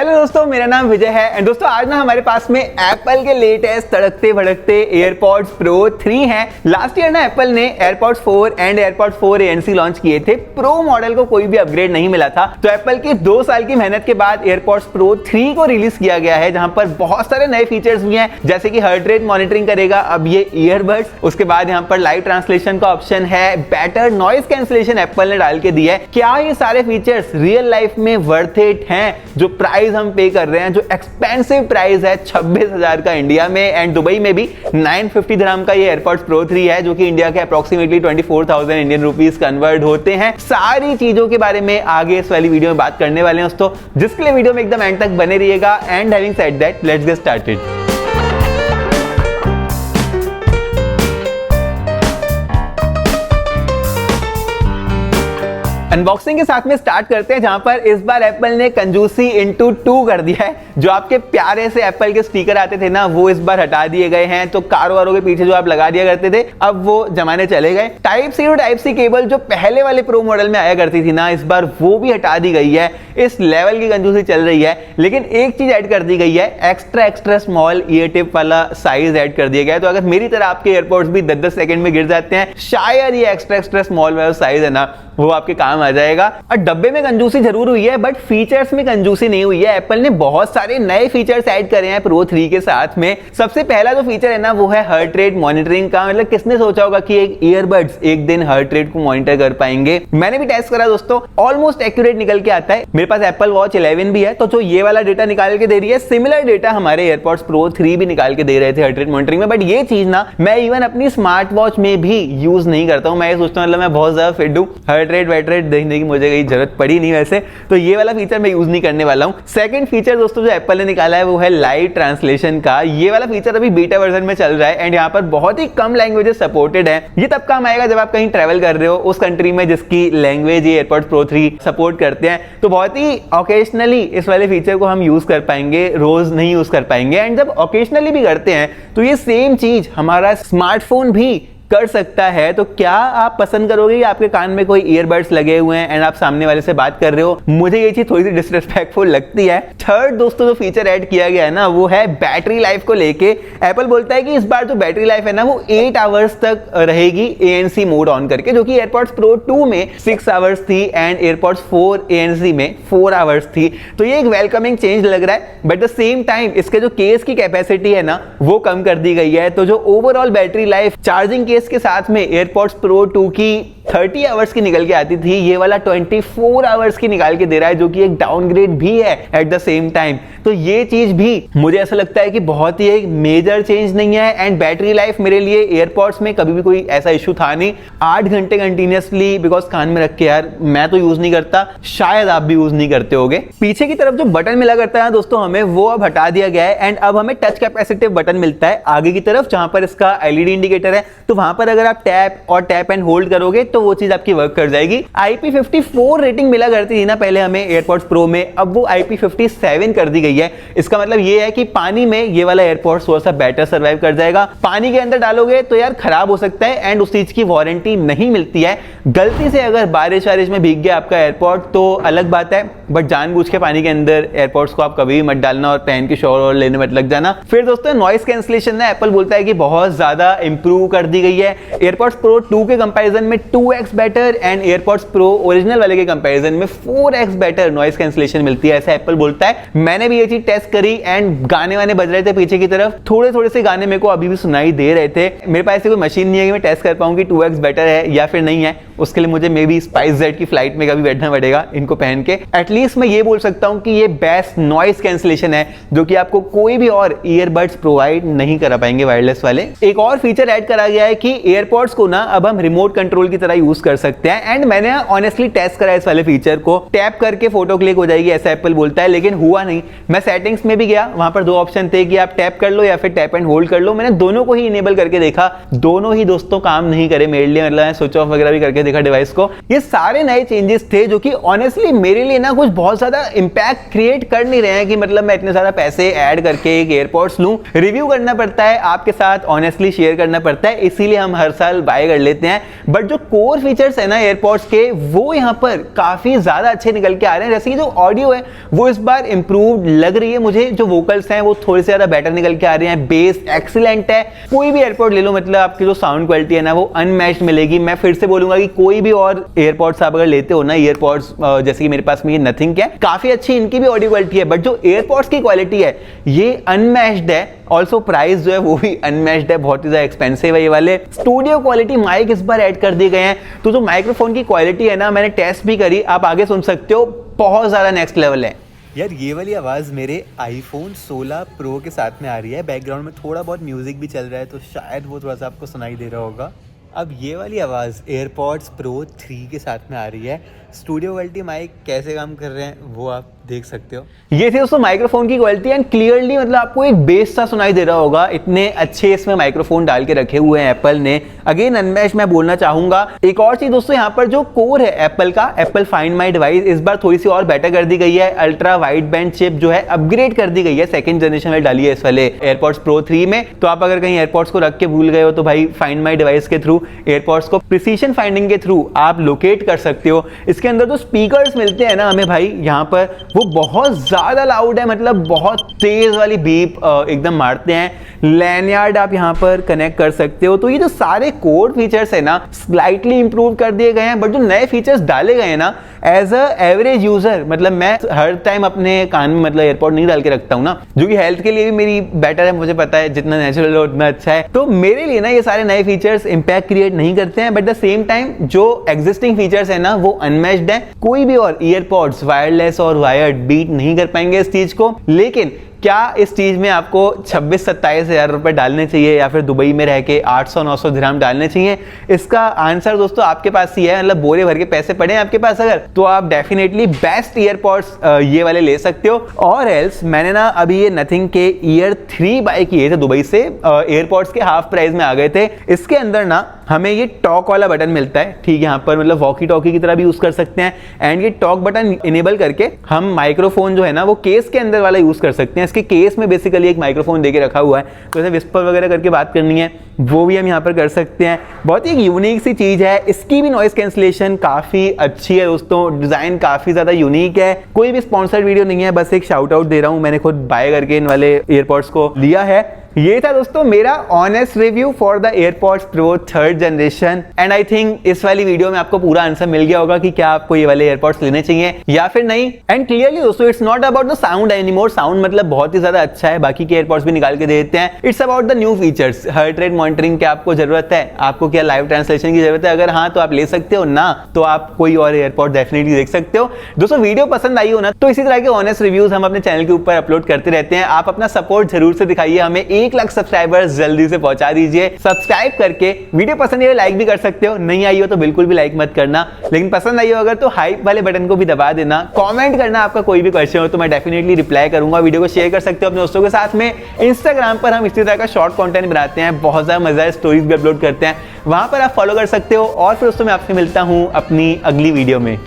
Hello दोस्तों, मेरा नाम विजय है एंड दोस्तों आज ना हमारे पास में एप्पल के लेटेस्ट तड़कते भड़कते एयरपॉड्स प्रो 3 हैं। लास्ट ईयर ना एप्पल ने AirPods 4 and AirPods 4 ANC launch किए थे। प्रो मॉडल को कोई भी अपग्रेड नहीं मिला था, तो एप्पल की 2 साल की मेहनत के बाद एयरपॉड्स प्रो 3 को रिलीज किया गया है, जहां पर बहुत सारे नए फीचर्स भी हैं, जैसे कि हार्ट रेट मॉनिटरिंग करेगा अब ये ईयरबड्स। उसके बाद यहाँ पर लाइव ट्रांसलेशन का ऑप्शन है, बेटर नॉइज कैंसिलेशन एप्पल ने डाल के दिया है। क्या ये सारे फीचर्स रियल लाइफ में वर्थ इट हैं? जो प्राइस हम पे कर रहे हैं, जो एक्सपेंसिव प्राइस है 26,000 का इंडिया में एंड दुबई में भी 950 दिरहम का ये एयरपॉड्स प्रो 3 है, जो कि इंडिया के अप्रोक्सीमेटली 24,000 इंडियन रुपीस कन्वर्ट होते हैं। सारी चीजों के बारे में आगे इस वाली वीडियो में बात करने वाले हैं दोस्तों, जिसके लिए वीडियो में एकदम एंड तक बने रहिएगा। And having said that, let's get started. Unboxing के साथ में स्टार्ट करते हैं, जहां पर इस बार एप्पल ने कंजूसी इनटू 2 कर दिया है। जो आपके प्यारे से एप्पल के स्टिकर आते थे ना, वो इस बार हटा दिए गए हैं। तो कारों वारों के पीछे जो आप लगा दिया करते थे, अब वो जमाने चले गए। Type C to type C cable जो पहले वाले प्रो मॉडल में आया करती थी ना, इस बार वो भी हटा दी गई है। इस लेवल की कंजूसी चल रही है। लेकिन एक चीज ऐड कर दी गई है, एक्स्ट्रा स्मॉल ईयर टिप वाला साइज ऐड कर दिया गया है। तो अगर मेरी तरह आपके एयरपोर्ट्स भी 10-10 सेकंड में गिर जाते हैं, शायद ये एक्स्ट्रा स्मॉल वाला साइज है ना, वो आपके काम आ जाएगा। और डब्बे में कंजूसी जरूर हुई है, बट फीचर्स में कंजूसी नहीं हुई है। एप्पल ने बहुत सारे नए फीचर्स ऐड करे हैं प्रो 3 के साथ में। सबसे पहला जो फीचर है ना, वो है हार्ट रेट मॉनिटरिंग का। मतलब किसने सोचा होगा कि एक ईयरबड्स एक दिन हार्ट रेट को मॉनिटर कर पाएंगे। मैंने भी टेस्ट करा दोस्तों, ऑलमोस्ट एक्यूरेट निकल के आता है। मेरे पास एप्पल वॉच 11 भी है, तो जो ये वाला डेटा निकाल के दे रही है, सिमिलर डेटा हमारे एयरपॉड्स प्रो 3 भी निकाल के दे रहे थे हार्ट रेट मॉनिटरिंग में। बट ये चीज ना मैं इवन अपनी स्मार्ट वॉच में भी यूज नहीं करता हूं। मैं ये सोचता हूं मतलब मैं बहुत ज्यादा फिट हूं, हार्ट रेट देखने की मुझे कहीं जरूरत पड़ी नहीं वैसे, तो ये वाला फीचर मैं यूज नहीं करने वाला हूं। सेकंड फीचर दोस्तों जो एप्पल ने निकाला है, वो है लाइव ट्रांसलेशन का। ये वाला फीचर अभी बीटा वर्जन में चल रहा है एंड यहाँ पर बहुत ही कम लैंग्वेजेस सपोर्टेड है। ये तब काम आएगा जब आप कहीं ट्रैवल कर रहे हो उस कंट्री में जिसकी लैंग्वेज ये एयरपॉड्स प्रो 3 सपोर्ट करते हैं। तो बहुत ही ऑकेशनली इस वाले फीचर को हम यूज कर पाएंगे, रोज नहीं यूज कर पाएंगे। एंड जब ऑकेशनली भी करते हैं तो ये सेम चीज हमारा स्मार्टफोन भी कर सकता है। तो क्या आप पसंद करोगे कि आपके कान में कोई ईयरबड्स लगे हुए हैं एंड आप सामने वाले से बात कर रहे हो? मुझे ये चीज थोड़ी सी डिसरिस्पेक्टफुल लगती है। थर्ड दोस्तों जो फीचर ऐड किया गया है ना, वो है बैटरी लाइफ को लेके। एप्पल बोलता है कि इस बार जो बैटरी लाइफ है ना, वो 8 आवर्स तक रहेगी ANC मोड ऑन करके, जो कि एयरपॉड्स प्रो 2 में 6 आवर्स थी एंड एयरपॉड्स 4 ANC में 4 आवर्स थी। तो ये एक वेलकमिंग चेंज लग रहा है। बट द सेम टाइम इसके जो केस की कैपेसिटी है ना, वो कम कर दी गई है। तो जो overall battery life charging case के साथ में एयरपॉड्स प्रो 2 की 30 आवर्स की निकल के आती थी, ये वाला 24 आवर्स की निकाल के दे रहा है, जो कि एक डाउनग्रेड भी है एट द सेम टाइम। तो ये चीज भी मुझे ऐसा लगता है कि बहुत ही एक मेजर चेंज नहीं है। एंड बैटरी लाइफ मेरे लिए एयरपॉड्स में कभी भी कोई ऐसा इशू था नहीं। 8 घंटे कंटिन्यूअसली बिकॉज कान में रख के, यार मैं तो यूज नहीं करता, शायद आप भी यूज नहीं करते होगे। पीछे की तरफ जो बटन मिला करता है दोस्तों हमें, वो अब हटा दिया गया है एंड अब हमें टच कैपेसिटिव बटन मिलता है आगे की तरफ, जहां पर इसका LED इंडिकेटर है। तो वहां पर अगर आप टैप एंड होल्ड करोगे तो वो चीज आपकी वर्क कर जाएगी। IP54 रेटिंग मिला करती थी ना पहले हमें एयरपॉड्स प्रो में, अब वो IP57 कर दी गई है। इसका मतलब ये है कि पानी में ये वाला एयरपॉड्स थोड़ा सा बेटर सर्वाइव कर जाएगा। पानी के अंदर डालोगे तो यार खराब हो सकता है एंड उस चीज की वारंटी नहीं मिलती है। गलती से अगर बारिश में भीग गया आपका एयरपॉड तो अलग बात है, बट जानबूझ के पानी के अंदर एयरपॉड्स को आप कभी भी मत डालना और पहन के शोर और लेने मत लग जाना। फिर दोस्तों नॉइस कैंसिलेशन ना एप्पल बोलता है कि बहुत ज्यादा इंप्रूव कर दी गई है। एयरपॉड्स प्रो 2 के कंपैरिजन में 2x better and AirPods pro original वाले के कंपैरिजन में 4x बेटर नॉइस कैंसिलेशन मिलती है, ऐसा एप्पल बोलता है। मैंने भी ये चीज टेस्ट करी एंड गाने वाने बज रहे थे पीछे की तरफ, थोड़े से गाने मेरे को अभी भी सुनाई दे रहे थे। मेरे पास ऐसी कोई मशीन नहीं है कि मैं टेस्ट कर पाऊँ कि 2x बेटर है या फिर नहीं है। उसके लिए मुझे मे बी SpiceJet की फ्लाइट में कभी बैठना पड़ेगा इनको पहन के। एटलीस्ट मैं ये बोल सकता हूँ कि ये बेस्ट नॉइस कैंसिलेशन है, जो कि आपको कोई भी और ईयरबड्स प्रोवाइड नहीं करा पाएंगे वायरलेस वाले। एक और फीचर ऐड करा गया है कि एयरपॉड्स को ना अब हम रिमोट कंट्रोल की तरह यूज कर सकते हैं। एंड मैंने ऑनेस्टली टेस्ट करा इस वाले फीचर को, टैप करके फोटो क्लिक हो जाएगी ऐसा एप्पल बोलता है, लेकिन हुआ नहीं। मैं सेटिंग्स में भी गया, वहां पर 2 ऑप्शन थे कि आप टैप कर लो या फिर टैप एंड होल्ड कर लो। मैंने दोनों को ही इनेबल करके देखा, दोनों ही दोस्तों काम नहीं करे मेरे लिए। मतलब स्विच ऑफ वगैरह भी करके देखा डिवाइस को। ये सारे नए चेंजेस थे जो कि ऑनेस्टली मेरे लिए ना कुछ बहुत ज्यादा इंपैक्ट क्रिएट कर नहीं रहे हैं कि मतलब मैं इतने सारा पैसे ऐड करके एक एयरपॉड्स लूं। रिव्यू करना पड़ता है, आपके साथ ऑनेस्टली शेयर करना पड़ता है, इसीलिए हम हर साल बाय कर लेते हैं। बट जो कोर फीचर्स है ना एयरपॉड्स के, वो यहाँ पर काफी ज्यादा अच्छे निकल के आ रहे हैं। जैसे कि जो ऑडियो है वो इस बार इंप्रूव्ड लग रही है मुझे, जो वोकल्स हैं वो थोड़े से ज्यादा बेटर निकल के आ रहे हैं, बेस एक्सीलेंट है। कोई भी एयरपॉड ले लो मतलब आपकी जो साउंड क्वालिटी है ना वो अनमैच्ड मिलेगी। मैं फिर से बोलूंगा कि कोई भी और एयरपॉड्स आप अगर लेते हो ना, एयरपॉड्स जैसे कि मेरे पास में ये नथिंग के है, काफी अच्छी इनकी भी ऑडियो क्वालिटी है, बट जो एयरपॉड्स की क्वालिटी है ये अनमैच्ड है। ऑल्सो प्राइस जो है वो भी अनमैच्ड है, बहुत ही ज्यादा एक्सपेंसिव है ये वाले। स्टूडियो क्वालिटी माइक इस बार ऐड कर दिए गए हैं, तो जो माइक्रोफोन की क्वालिटी है ना, मैंने टेस्ट भी करी, आप आगे सुन सकते हो, बहुत ज्यादा नेक्स्ट लेवल है। यार ये वाली आवाज़ मेरे आईफोन 16 प्रो के साथ में आ रही है। बैकग्राउंड में थोड़ा बहुत म्यूजिक भी चल रहा है तो शायद वो थोड़ा सा आपको सुनाई दे रहा होगा। अब ये वाली आवाज़ एयरपॉड्स प्रो 3 के साथ में आ रही है। स्टूडियो क्वालिटी माइक कैसे काम कर रहे हैं वो आप देख सकते हो। ये थी दोस्तों माइक्रोफोन की क्वालिटी एंड क्लियरली मतलब आपको एक बेस सा सुनाई दे रहा होगा, इतने अच्छे इसमें माइक्रोफोन डाल के रखे हुए हैं एप्पल ने। अगेन अनमैच्ड मैं बोलना चाहूंगा। एक और चीज दोस्तों, यहाँ पर जो कोर है एप्पल का, एप्पल फाइंड माई डिवाइस, इस बार थोड़ी सी और बेटर कर दी गई है। अल्ट्रा वाइड बैंड चिप जो है अपग्रेड कर दी गई है, सेकंड जनरेशन में डाली है इस वाले एयरपॉड्स प्रो 3 में। तो आप अगर कहीं एयरपॉड्स को रख के भूल गए हो तो भाई फाइंड माई डिवाइस के थ्रू, एयरपॉड्स को प्रिसीजन फाइंडिंग के थ्रू आप लोकेट कर सकते हो। इसके अंदर जो स्पीकर्स मिलते हैं ना हमें भाई यहाँ पर, वो बहुत ज्यादा लाउड है, मतलब बहुत तेज वाली बीप एकदम मारते हैं। लैनयार्ड आप यहाँ पर कनेक्ट कर सकते हो। तो ये जो सारे कोर फीचर्स है ना स्लाइटली इंप्रूव कर दिए गए हैं, बट जो नए फीचर्स डाले गए हैं ना, एज अ एवरेज यूजर, मतलब मैं हर टाइम अपने कान में मतलब एयरपॉड नहीं डाल के रखता हूँ ना, जो कि हेल्थ के लिए भी मेरी बेटर है, मुझे पता है, जितना नेचुरल हो उतना अच्छा है। तो मेरे लिए ना ये सारे नए फीचर्स इंपैक्ट क्रिएट नहीं करते हैं, बट द सेम टाइम जो एग्जिस्टिंग फीचर्स है ना वो अनमैच्ड है। कोई भी और ईयरपॉड्स वायरलेस और वायर्ड बीट नहीं कर पाएंगे इस चीज को। लेकिन क्या इस चीज में आपको 26-27 हजार रुपए डालने चाहिए या फिर दुबई में रह के 800-900 दिरहम डालने चाहिए? इसका आंसर दोस्तों आपके पास ही है। मतलब बोरे भर के पैसे पड़े हैं आपके पास अगर, तो आप डेफिनेटली बेस्ट ईयरपॉड्स ये वाले ले सकते हो। और एल्स मैंने ना अभी ये नथिंग के ईयर 3 बाय किए थे दुबई से, एयरपॉड्स के हाफ प्राइस में आ गए थे। इसके अंदर ना हमें ये टॉक वाला बटन मिलता है, ठीक है, यहाँ पर मतलब वॉकी टॉकी की तरह भी यूज कर सकते हैं। एंड ये टॉक बटन इनेबल करके हम माइक्रोफोन जो है ना वो केस के अंदर वाला यूज कर सकते हैं। इसके केस में बेसिकली एक माइक्रोफोन देके रखा हुआ है, तो जैसे विस्पर वगैरह करके बात करनी है वो भी हम यहाँ पर कर सकते हैं। बहुत ही यूनिक सी चीज है। इसकी भी नॉइस कैंसिलेशन काफी अच्छी है दोस्तों, डिजाइन काफी ज्यादा यूनिक है। कोई भी स्पॉन्सर्ड वीडियो नहीं है, बस एक शाउट आउट दे रहा हूँ, मैंने खुद बाय करके इन वाले एयरपॉड्स को लिया है। ये था दोस्तों मेरा honest review for the AirPods pro 3rd generation. And I think इस वाली वीडियो में आपको पूरा आंसर मिल गया होगा कि क्या आपको ये वाले एयरपॉड्स लेने चाहिए या फिर नहीं। एंड क्लियरली दोस्तों it's not about the sound anymore, sound मतलब बहुत ही ज्यादा अच्छा है, बाकी के एयरपॉड्स भी निकाल के दे देते हैं। It's about the new features. Heart rate monitoring की आपको जरूरत है, आपको क्या लाइव ट्रांसलेशन की जरूरत है? अगर हाँ तो आप ले सकते हो, ना तो आप कोई और एयरपॉड डेफिनेटली देख सकते हो। दोस्तों वीडियो पसंद आई हो ना तो इसी तरह के ऑनेस्ट रिव्यूज हम अपने चैनल के ऊपर अपलोड करते रहते हैं। आप अपना सपोर्ट जरूर से दिखाइए, हमें 1 लाख सब्सक्राइबर्स जल्दी से पहुंचा दीजिए। सब्सक्राइब करके वीडियो पसंद आई हो लाइक भी कर सकते हो, नहीं आई हो तो बिल्कुल भी लाइक मत करना, लेकिन पसंद आई हो अगर तो हाइप वाले बटन को भी दबा देना। कमेंट करना, आपका कोई भी क्वेश्चन हो तो मैं डेफिनेटली रिप्लाई करूंगा। वीडियो को शेयर कर सकते हो अपने दोस्तों के साथ में। इंस्टाग्राम पर हम इसी तरह का शॉर्ट कंटेंट बनाते हैं, बहुत ज्यादा मजेदार स्टोरीज भी अपलोड करते हैं, वहां पर आप फॉलो कर सकते हो। और फिर दोस्तों मैं आपसे मिलता हूं अपनी अगली वीडियो में।